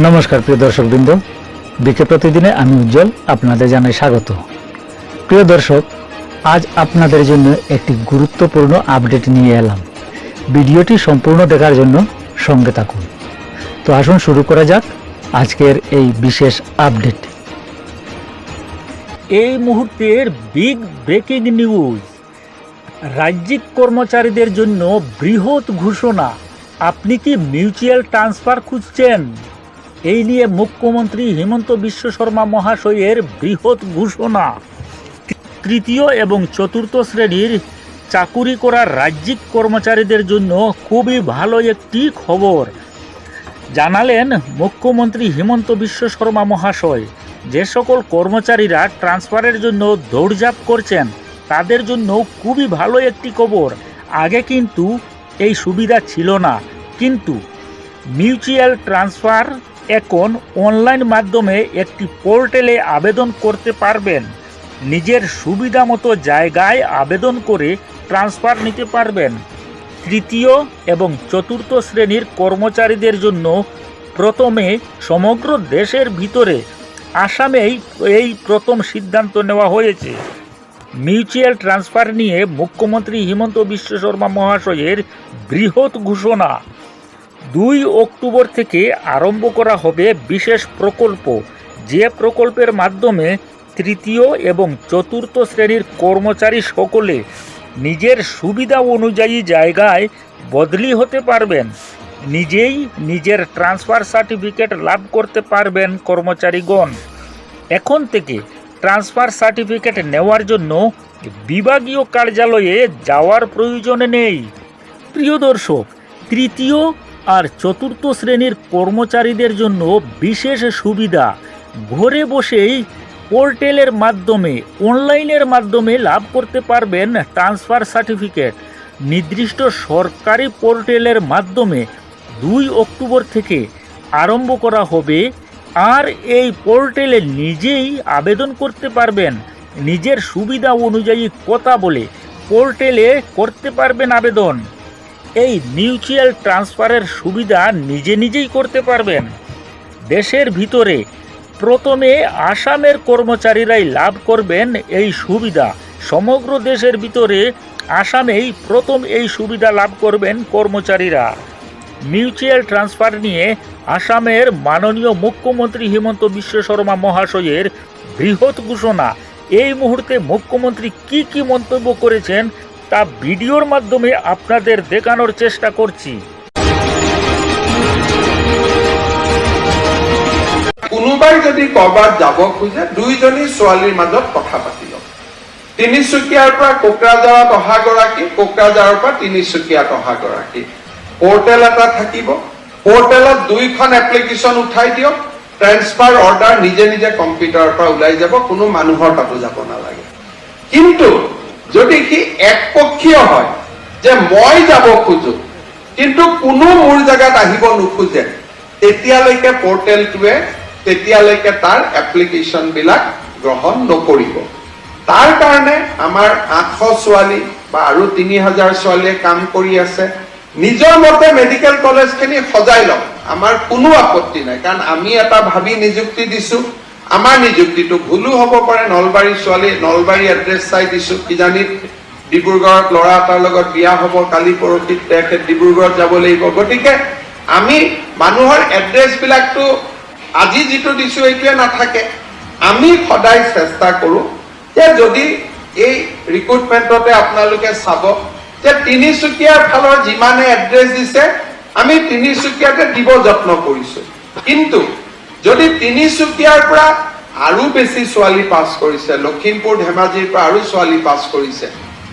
নমস্কার প্রিয় দর্শকবৃন্দ, বিকে প্রতিদিনে আমি উজ্জ্বল আপনাদের জানাই স্বাগত। প্রিয় দর্শক, আজ আপনাদের জন্য একটি গুরুত্বপূর্ণ আপডেট নিয়ে এলাম। ভিডিওটি সম্পূর্ণ দেখার জন্য সঙ্গে থাকুন। তো আসুন শুরু করা যাক আজকের এই বিশেষ আপডেট। এই মুহূর্তের বিগ ব্রেকিং নিউজ, রাজ্যিক কর্মচারীদের জন্য বৃহৎ ঘোষণা। আপনি কি মিউচুয়াল ট্রান্সফার খুঁজছেন? এই নিয়ে মুখ্যমন্ত্রী হিমন্ত বিশ্ব শর্মা মহাশয়ের বৃহৎ ঘোষণা। তৃতীয় এবং চতুর্থ শ্রেণীর চাকুরি করা রাজ্যিক কর্মচারীদের জন্য খুবই ভালো একটি খবর জানালেন মুখ্যমন্ত্রী হিমন্ত বিশ্ব শর্মা মহাশয়। যে সকল কর্মচারীরা ট্রান্সফারের জন্য দৌড়ঝাঁপ করছেন তাদের জন্য খুবই ভালো একটি খবর। আগে কিন্তু এই সুবিধা ছিল না, কিন্তু মিউচুয়াল ট্রান্সফার এখন অনলাইন মাধ্যমে একটি পোর্টালে আবেদন করতে পারবেন। নিজের সুবিধা মতো জায়গায় আবেদন করে ট্রান্সফার নিতে পারবেন। তৃতীয় এবং চতুর্থ শ্রেণীর কর্মচারীদের জন্য প্রথমে সমগ্র দেশের ভিতরে আসামেই এই প্রথম সিদ্ধান্ত নেওয়া হয়েছে। মিউচুয়াল ট্রান্সফার নিয়ে মুখ্যমন্ত্রী হিমন্ত বিশ্ব শর্মা মহাশয়ের বৃহৎ ঘোষণা। 2 অক্টোবর থেকে আরম্ভ করা হবে বিশেষ প্রকল্প, যে প্রকল্পের মাধ্যমে তৃতীয় এবং চতুর্থ শ্রেণীর কর্মচারী সকলে নিজের সুবিধা অনুযায়ী জায়গায় বদলি হতে পারবেন। নিজেই নিজের ট্রান্সফার সার্টিফিকেট লাভ করতে পারবেন কর্মচারীগণ। এখন থেকে ট্রান্সফার সার্টিফিকেট নেওয়ার জন্য বিভাগীয় কার্যালয়ে যাওয়ার প্রয়োজন নেই। প্রিয় দর্শক, তৃতীয় আর চতুর্থ শ্রেণীর কর্মচারীদের জন্য বিশেষ সুবিধা। ঘরে বসেই পোর্টালের মাধ্যমে অনলাইনের মাধ্যমে লাভ করতে পারবেন ট্রান্সফার সার্টিফিকেট। নির্দিষ্ট সরকারি পোর্টালের মাধ্যমে 2 অক্টোবর থেকে আরম্ভ করা হবে। আর এই পোর্টালে নিজেই আবেদন করতে পারবেন। নিজের সুবিধা অনুযায়ী কথা বলে পোর্টালে করতে পারবেন আবেদন। এই মিউচুয়াল ট্রান্সফারের সুবিধা নিজেই করতে পারবেন। দেশের ভিতরে প্রথমে আসামের কর্মচারীরাই লাভ করবেন এই সুবিধা। সমগ্র দেশের ভিতরে আসামেই প্রথম এই সুবিধা লাভ করবেন কর্মচারীরা। মিউচুয়াল ট্রান্সফার নিয়ে আসামের মাননীয় মুখ্যমন্ত্রী হিমন্ত বিশ্ব শর্মা মহাশয়ের বৃহৎ ঘোষণা। এই মুহূর্তে মুখ্যমন্ত্রী কি মন্তব্য করেছেন তা ভিডিওর মাধ্যমে আপনাদের দেখানোর চেষ্টা করছি। কোনোবাই যদি কৰবাত যাব খোজে, দুইজনী ছোৱালীৰ মাজত কথা পাতি লওক। তিনিচুকীয়াৰ পৰা কোকৰাঝাৰত অহা গৰাকী, কোকৰাঝাৰৰ পৰা তিনিচুকীয়াত অহা গৰাকী। পোৰ্টেল এটা থাকিব, পোৰ্টেলত 2খন এপ্লিকেশ্যন উঠাই দিয়ক। ট্ৰেন্সফাৰ অৰ্ডাৰ নিজে নিজে কম্পিউটাৰৰ পৰা ওলাই যাব, কোনো মানুহৰ তাতো যাব নালাগে। কিন্তু যদি সি একপক্ষীয় হয়, যে মই যাব খোজো কিন্তু কোনো মোৰ জায়গাত আহিব নোখোজে, তেতিয়ালৈকে পোৰ্টেলটোৱে তেতিয়ালৈকে তাৰ এপ্লিকেশ্যন বিলাক গ্ৰহণ নকৰিব। তাৰ কাৰণে আমাৰ 800 ছোৱালী বা আৰু 3000 ছোৱালীয়ে কাম কৰি আছে। নিজৰ মতে মেডিকেল কলেজখিনি সজাই লওক, আমাৰ কোনো আপত্তি নাই, কাৰণ আমি এটা ভাবি নিযুক্তি দিছো। আমাৰ নিযুক্তিটো ভুলো হ'ব পাৰে। নলবাৰী ছোৱালী, নলবাৰী এড্ৰেছ চাই দিছো, কিজানি ডিব্ৰুগড়ত ল'ৰা এটাৰ লগত বিয়া হ'ব, কালি পৰহি তেখেত ডিব্ৰুগড়ত যাব লাগিব। গতিকে আমি মানুহৰ এড্ৰেছ বিলাকটো আজি যিটো দিছো এইটোৱে নাথাকে। আমি সদায় চেষ্টা কৰোঁ যে যদি এই ৰিক্ৰুটমেণ্টতে আপোনালোকে চাব যে তিনিচুকীয়াৰ ফালৰ যিমানে এড্ৰেছ দিছে আমি তিনিচুকীয়াতে দিব যত্ন কৰিছো। কিন্তু যদি তিনিচুকীয়াৰ পৰা আৰু বেছি ছোৱালী পাছ কৰিছে, লখিমপুৰ ধেমাজিৰ পৰা আৰু ছোৱালী পাছ কৰিছে,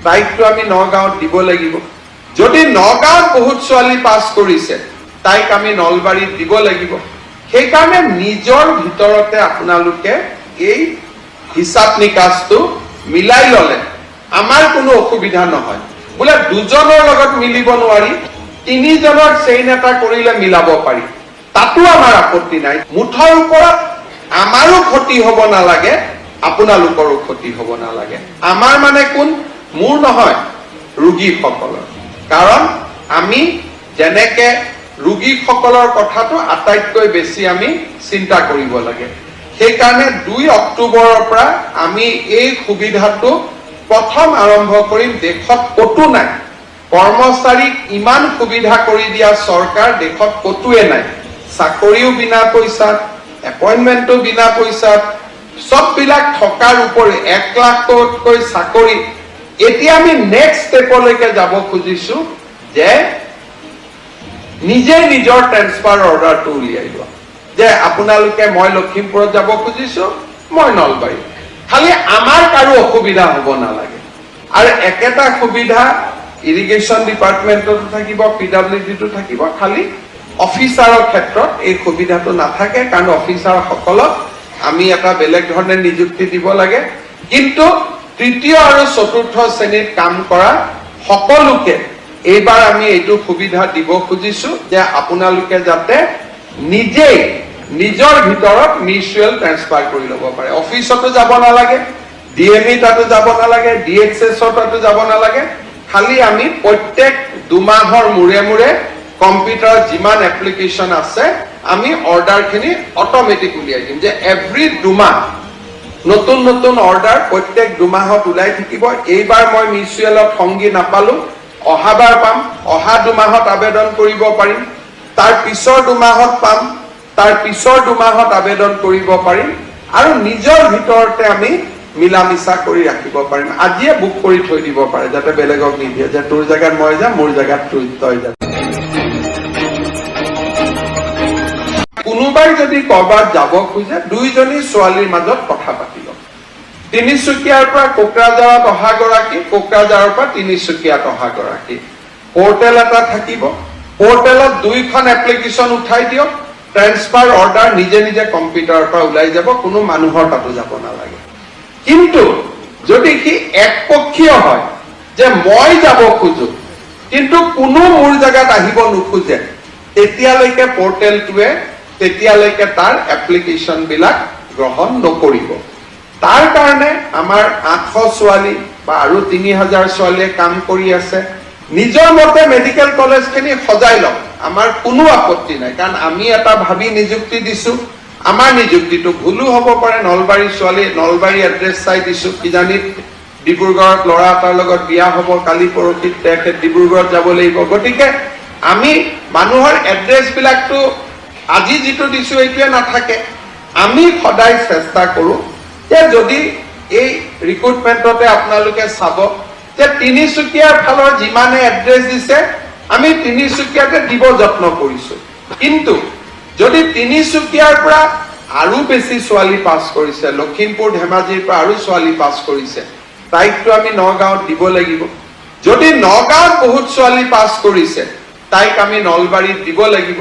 তাইকটো আমি নগাঁৱত দিব লাগিব। যদি নগাঁৱত বহুত ছোৱালী পাছ কৰিছে, তাইক আমি নলবাৰীত দিব লাগিব। সেইকাৰণে নিজৰ ভিতৰতে আপোনালোকে এই হিচাপ নিকাচটো মিলাই ললে আমাৰ কোনো অসুবিধা নহয়। বোলে দুজনৰ লগত মিলিব নোৱাৰি, 3জনৰ চেইন এটা কৰিলে মিলাব পাৰি, তাতো আমাৰ আপত্তি নাই। মুঠৰ ওপৰত আমাৰো ক্ষতি হ'ব নালাগে, আপোনালোকৰো ক্ষতি হ'ব নালাগে। আমাৰ মানে কোন? মোৰ নহয়, ৰোগীসকলৰ। কাৰণ আমি যেনেকে ৰোগীসকলৰ কথাটো আটাইতকৈ বেছি আমি চিন্তা কৰিব লাগে। সেইকাৰণে 2 অক্টোবৰৰ পৰা আমি এই সুবিধাটো প্ৰথম আৰম্ভ কৰিম। দেশত ক'তো নাই, কৰ্মচাৰীক ইমান সুবিধা কৰি দিয়া চৰকাৰ দেশত ক'তোৱে নাই। চাকৰিও বিনা পইচাত, এপইণ্টমেণ্টো বিনা পইচাত, সববিলাক থকাৰ উপৰি 1 লাখতকৈ চাকৰি। এতিয়া আমি নেক্সট ষ্টেপলৈকে যাব খুজিছো যে নিজে নিজৰ ট্ৰেন্সফাৰ অৰ্ডাৰটো উলিয়াই লোৱা, যে আপোনালোকে মই লখিমপুৰত যাব খুজিছো, মই নলবাৰী। খালি আমাৰ কাৰো অসুবিধা হ'ব নালাগে। আৰু একেটা সুবিধা ইৰিগেশ্যন ডিপাৰ্টমেণ্টতো থাকিব, PWDটো থাকিব। খালি অফিচাৰৰ ক্ষেত্ৰত এই সুবিধাটো নাথাকে, কাৰণ অফিচাৰসকলক আমি এটা বেলেগ ধৰণে নিযুক্তি দিব লাগে। কিন্তু 3য় আৰু 4ৰ্থ শ্ৰেণীত কাম কৰা সকলোকে এইবাৰ আমি এইটো সুবিধা দিব খুজিছো যে আপোনালোকে যাতে নিজেই নিজৰ ভিতৰত মিউচুৱেল ট্ৰেন্সফাৰ কৰি ল'ব পাৰে। অফিচতো যাব নালাগে, DME তাতো যাব নালাগে, DXS তাতো যাব নালাগে। খালি আমি প্ৰত্যেক 2 মাহৰ মূৰে মূৰে কম্পিউটাৰত যিমান এপ্লিকেশ্যন আছে আমি অৰ্ডাৰখিনি অট'মেটিক উলিয়াই দিম, যে এভৰি 2 মাহ নতুন নতুন অৰ্ডাৰ প্ৰত্যেক 2 মাহত ওলাই থাকিব। এইবাৰ মই মিউচুৱেলত সংগী নাপালো, অহাবাৰ পাম, অহা 2 মাহত আবেদন কৰিব পাৰিম, তাৰ পিছৰ 2 মাহত পাম, তাৰ পিছৰ 2 মাহত আবেদন কৰিব পাৰিম। আৰু নিজৰ ভিতৰতে আমি মিলা মিছা কৰি ৰাখিব পাৰিম। আজিয়ে বুক কৰি থৈ দিব পাৰে, যাতে বেলেগক নিদিয়ে যে তোৰ জেগাত মই যাম, মোৰ জেগাত তই যাম। কোনোবাই যদি কৰবাত যাব খোজে 2জনী ছোৱালীৰ মাজত কথা পাতি লওক। তিনিচুকীয়াৰ পৰা কোকৰাঝাৰত অহা গৰাকী, কোকৰাঝাৰৰ পৰা তিনিচুকীয়াত অহা গৰাকী। পৰ্টেল এটা থাকিব, পৰ্টেলত 2খন এপ্লিকেশ্যন উঠাই দিয়ক, ট্ৰেন্সফাৰ অৰ্ডাৰ নিজে নিজে কম্পিউটাৰৰ পৰা ওলাই যাব, কোনো মানুহৰ তাতো যাব নালাগে। কিন্তু যদি সি একপক্ষীয় হয়, যে মই যাব খোজো কিন্তু কোনো মোৰ জেগাত আহিব নোখোজে, তেতিয়ালৈকে পৰ্টেলটোৱে তেতিয়ালৈকে তাৰ এপ্লিকেশ্যন বিলাক গ্ৰহণ নকৰিব। তাৰ কাৰণে আমাৰ 800 ছোৱালী বা আৰু 3000 ছোৱালীয়ে কাম কৰি আছে। নিজৰ মতে মেডিকেল কলেজখিনি সজাই লওক, আমাৰ কোনো আপত্তি নাই, কাৰণ আমি এটা ভাবি নিযুক্তি দিছো। আমাৰ নিযুক্তিটো ভুলো হ'ব পাৰে। নলবাৰী ছোৱালী, নলবাৰী এড্ৰেছ চাই দিছো, কিজানি ডিব্ৰুগড়ত ল'ৰা এটাৰ লগত বিয়া হ'ব, কালি পৰহিত তেখেত ডিব্ৰুগড়ত যাব লাগিব। গতিকে আমি মানুহৰ এড্ৰেছ বিলাকটো আজি যিটো দিছো এইটোৱে নাথাকে। আমি সদায় চেষ্টা কৰো যে যদি এই ৰিক্ৰুটমেণ্টতে আপোনালোকে চাব যে তিনিচুকীয়াৰ ফালৰ যিমানে এড্ৰেছ দিছে আমি তিনিচুকীয়াতে দিব যত্ন কৰিছো। কিন্তু যদি তিনিচুকীয়াৰ পৰা আৰু বেছি ছোৱালী পাছ কৰিছে, লখিমপুৰ ধেমাজিৰ পৰা আৰু ছোৱালী পাছ কৰিছে, তাইকটো আমি নগাঁৱত দিব লাগিব। যদি নগাঁৱত বহুত ছোৱালী পাছ কৰিছে, তাইক আমি নলবাৰীত দিব লাগিব।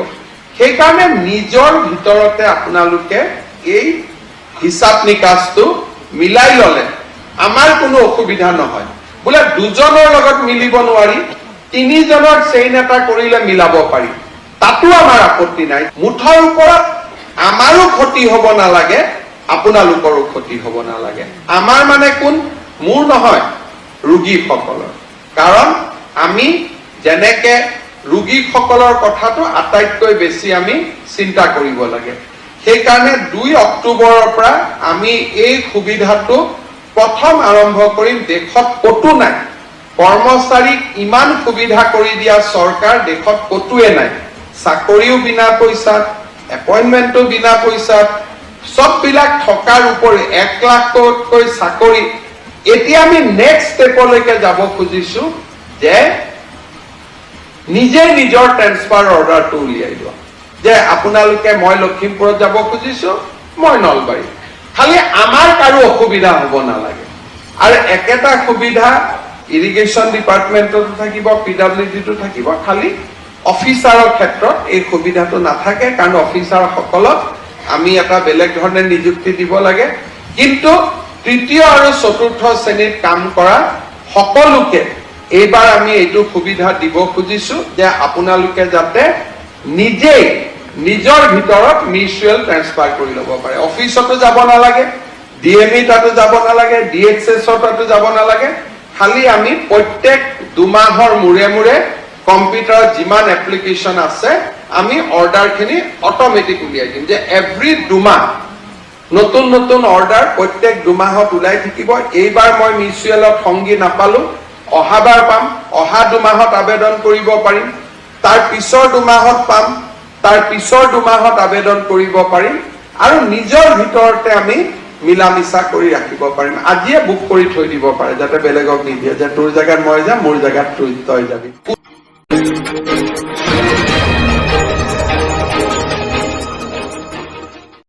সেইকাৰণে নিজৰ ভিতৰতে আপোনালোকে এই হিচাপ নিকাচটো মিলাই ললে আমাৰ কোনো অসুবিধা নহয়। বোলে 2জনৰ লগত মিলিব নোৱাৰি, 3জনৰ চেইন এটা কৰিলে মিলাব পাৰি, তাতো আমাৰ আপত্তি নাই। মুঠৰ ওপৰত আমাৰো ক্ষতি হ'ব নালাগে, আপোনালোকৰো ক্ষতি হ'ব নালাগে। আমাৰ মানে কোন? মোৰ নহয়, ৰোগীসকলৰ। কাৰণ আমি যেনেকে ৰোগীসকলৰ কথাটো আটাইতকৈ বেছি আমি চিন্তা কৰিব লাগে। সেইকাৰণে 2 অক্টোবৰৰ পৰা আমি এই সুবিধাটো প্ৰথম আৰম্ভ কৰিম। দেশত ক'তো নাই, কৰ্মচাৰীক ইমান সুবিধা কৰি দিয়া চৰকাৰ দেশত ক'তোৱে নাই। চাকৰিও বিনা পইচাত, এপইণ্টমেণ্টো বিনা পইচাত, সববিলাক থকাৰ উপৰি 1 লাখতকৈ চাকৰি। এতিয়া আমি নেক্সট ষ্টেপলৈকে যাব খুজিছো যে নিজে নিজৰ ট্ৰেন্সফাৰ অৰ্ডাৰটো উলিয়াই লোৱা, যে আপোনালোকে মই লখিমপুৰত যাব খুজিছো, মই নলবাৰী। খালি আমাৰ কাৰো অসুবিধা হ'ব নালাগে। আৰু একেটা সুবিধা ইৰিগেশ্যন ডিপাৰ্টমেণ্টতো থাকিব, PWDটো থাকিব। খালি অফিচাৰৰ ক্ষেত্ৰত এই সুবিধাটো নাথাকে, কাৰণ অফিচাৰসকলক আমি এটা বেলেগ ধৰণে নিযুক্তি দিব লাগে। কিন্তু 3য় আৰু 4ৰ্থ শ্ৰেণীত কাম কৰা সকলোকে এইবাৰ আমি এইটো সুবিধা দিব খুজিছো যে আপোনালোকে যাতে নিজেই নিজৰ ভিতৰত মিউচুৱেল ট্ৰেন্সফাৰ কৰি ল'ব পাৰে। অফিচতো যাব নালাগে, DME তাতো যাব নালাগে, DXS তাতো যাব নালাগে। খালি আমি প্ৰত্যেক 2 মাহৰ মূৰে মূৰে কম্পিউটাৰত যিমান এপ্লিকেশ্যন আছে আমি অৰ্ডাৰখিনি অট'মেটিক উলিয়াই দিম যে এভৰি 2 মাহ নতুন নতুন অৰ্ডাৰ প্ৰত্যেক 2 মাহত ওলাই থাকিব। এইবাৰ মই মিউচুৱেলত সংগী নাপালো, অহাবাৰ পাম, অহা 2 মাহত আবেদন কৰিব পাৰিম, তাৰ পিছৰ 2 মাহত পাম, তাৰ পিছৰ 2 মাহত আবেদন কৰিব পাৰিম আৰু নিজৰ ভিতৰতে আমি মিলা মিছা কৰি ৰাখিব পাৰিম। আজিয়ে বুক কৰি থৈ দিব পাৰে যাতে বেলেগক নিদিয়ে যে তোৰ জায়গাত মই যাম, মোৰ জায়গাত তই যাবি।